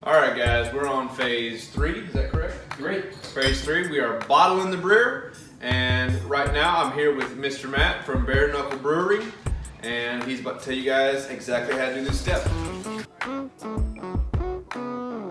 All right, guys, we're on phase 3. Is that correct? Great. Phase 3. We are bottling the beer, and right now I'm here with Mr. Matt from Bear Nuckle Brewing, and he's about to tell you guys exactly how to do this step.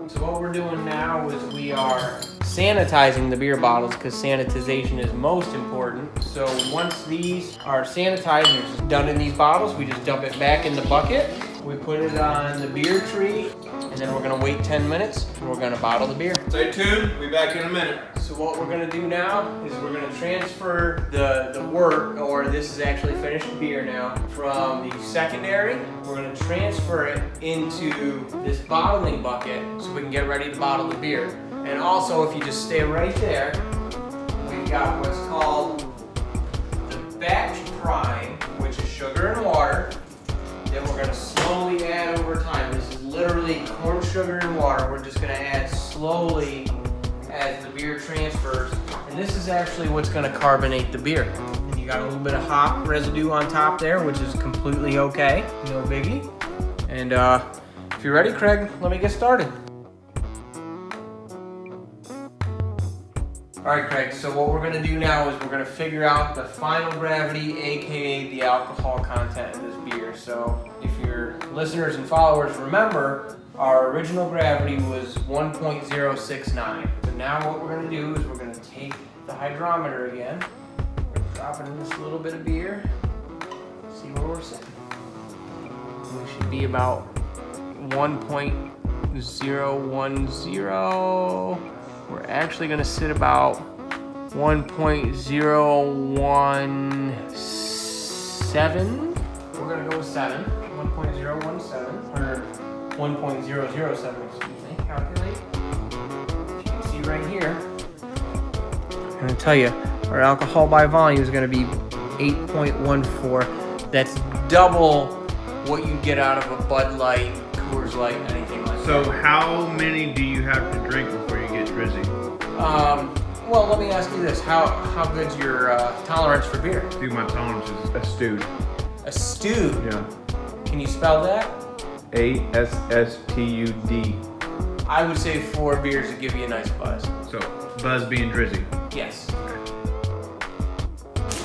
So what we're doing now is we are sanitizing the beer bottles because sanitization is most important. So once these are sanitized and it's done in these bottles, we just dump it back in the bucket. We put it on the beer tree, and then we're gonna wait 10 minutes and we're gonna bottle the beer. Stay tuned, we'll be back in a minute. So what we're gonna do now is we're gonna transfer the wort, or this is actually finished beer now, from the secondary. We're gonna transfer it into this bottling bucket so we can get ready to bottle the beer. And also, if you just stay right there, we've got what's called the batch prime, which is sugar and water. Then we're gonna slowly add over time. This is literally corn sugar and water. We're just gonna add slowly as the beer transfers. And this is actually what's gonna carbonate the beer. And you got a little bit of hop residue on top there, which is completely okay, no biggie. And if you're ready, Craig, let me get started. All right, Craig, so what we're gonna do now is we're gonna figure out the final gravity, AKA the alcohol content of this beer. So if your listeners and followers remember, our original gravity was 1.069. So now what we're gonna do is we're gonna take the hydrometer again, drop it in this little bit of beer, see where we're sitting. We should be about 1.010. We're actually gonna sit about 1.017. We're gonna go with 7, 1.017, or 1.007, excuse me, calculate. As you can see right here, I'm gonna tell you, our alcohol by volume is gonna be 8.14. That's double what you get out of a Bud Light, Coors Light, anything like that. So how many do you have to drink before you get drizzy? Well, let me ask you this. How good's your tolerance for beer? Dude, my tolerance is a stewed. A stewed? Yeah. Can you spell that? A-S-S-T-U-D. I would say 4 beers would give you a nice buzz. So, buzz being drizzy. Yes.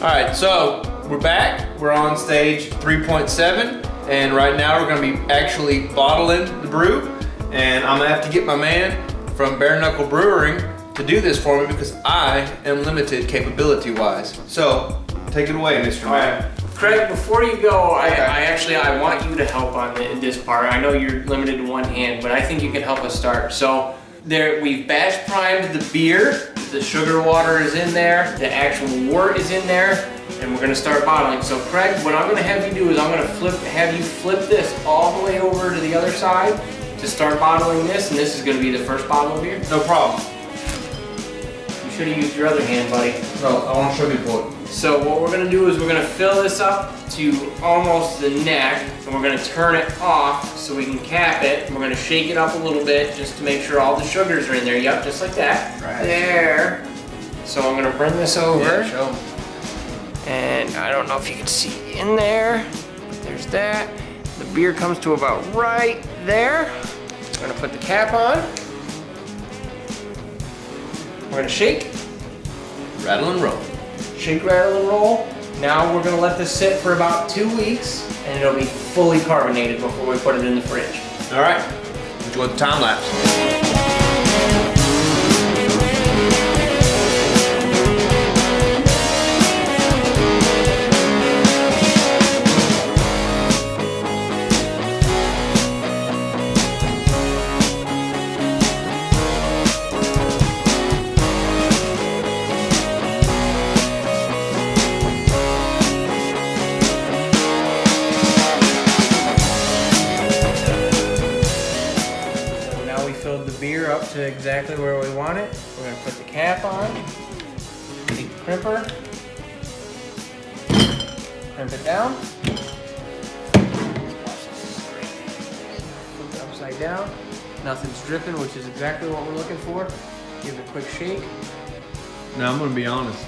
All right, so we're back. We're on stage 3.7, and right now we're gonna be actually bottling the brew, and I'm gonna have to get my man from Bear Nuckle Brewing to do this for me because I am limited capability-wise. So, take it away, Mr. Matt. Craig, before you go, I want you to help on this part. I know you're limited to one hand, but I think you can help us start. So we've batch primed the beer. The sugar water is in there. The actual wort is in there, and we're gonna start bottling. So Craig, what I'm gonna have you do is I'm gonna have you flip this all the way over to the other side to start bottling this, and this is gonna be the first bottle of beer. No problem. You should have used your other hand, buddy. No, I want to show you what. So what we're gonna do is we're gonna fill this up to almost the neck, and we're gonna turn it off so we can cap it. We're gonna shake it up a little bit just to make sure all the sugars are in there. Yep, just like that. Right. There. So I'm gonna bring this over. Yeah, show 'em. And I don't know if you can see in there. There's that. The beer comes to about right there. We're gonna put the cap on. We're gonna shake. Rattle and roll. Shake, rattle, and roll. Now we're gonna let this sit for about 2 weeks, and it'll be fully carbonated before we put it in the fridge. All right, enjoy the time lapse. Filled the beer up to exactly where we want it. We're gonna put the cap on, take the crimper, crimp it down, flip it upside down. Nothing's dripping, which is exactly what we're looking for. Give it a quick shake. Now I'm gonna be honest,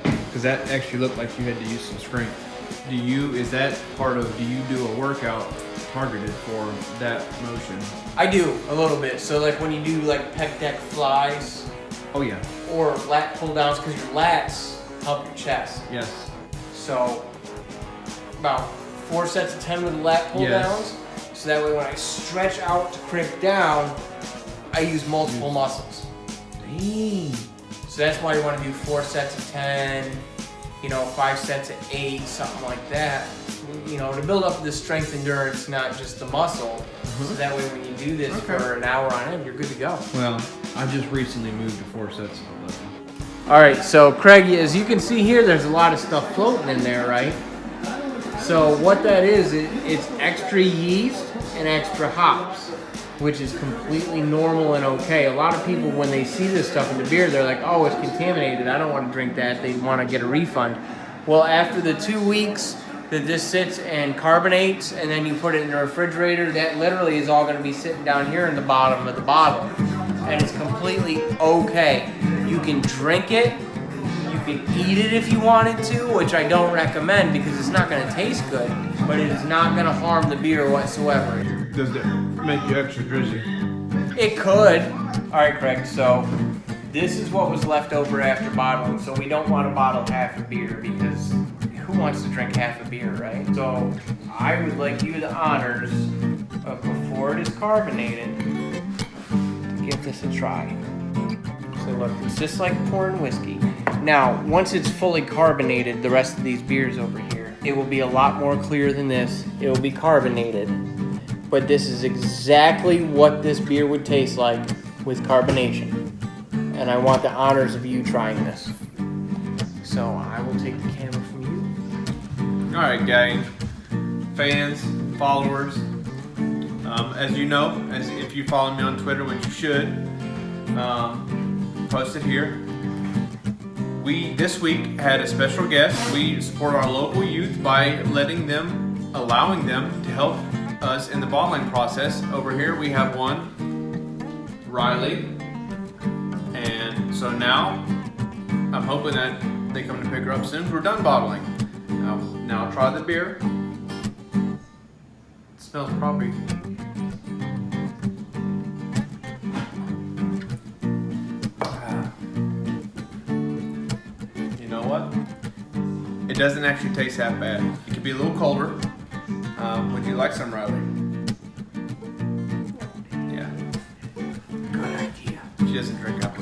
because that actually looked like you had to use some strength. Is that part of, do you do a workout targeted for that motion. I do a little bit. So like when you do like pec deck flies Oh yeah. or lat pull downs, because your lats help your chest. Yes. So about 4 sets of 10 with lat pull downs. So that way when I stretch out to crimp down, I use multiple muscles. Dang. So that's why you want to do 4 sets of 10, 5 sets of 8, something like that. To build up the strength endurance, not just the muscle. So that way when you do this for an hour on end, you're good to go. Well, I just recently moved to 4 sets of 11. All right, so Craig, as you can see here, there's a lot of stuff floating in there, right? So what that is, it's extra yeast and extra hops, which is completely normal and okay. A lot of people, when they see this stuff in the beer, they're like, oh, it's contaminated. I don't want to drink that. They want to get a refund. Well, after the 2 weeks that this sits and carbonates, and then you put it in the refrigerator, that literally is all going to be sitting down here in the bottom of the bottle. And it's completely okay. You can drink it. You can eat it if you wanted to, which I don't recommend because it's not going to taste good, but it is not going to harm the beer whatsoever. Does it make you extra drizzy? It could. All right, Craig, so this is what was left over after bottling. So we don't want to bottle half a beer because who wants to drink half a beer, right? So I would like you the honors of, before it is carbonated, give this a try. So look, it's just like pouring whiskey. Now, once it's fully carbonated, the rest of these beers over here, it will be a lot more clear than this. It will be carbonated. But this is exactly what this beer would taste like with carbonation. And I want the honors of you trying this. So I will take the camera from you. All right, gang, fans, followers. As you know, if you follow me on Twitter, which you should, post it here. We this week had a special guest. We support our local youth by allowing them to help us in the bottling process. Over here we have one, Riley, and so now I'm hoping that they come to pick her up soon. We're done bottling. Now try the beer. It smells probably. You know what? It doesn't actually taste that bad. It could be a little colder. Would you like some, Riley? Yeah. Good idea. She doesn't drink alcohol.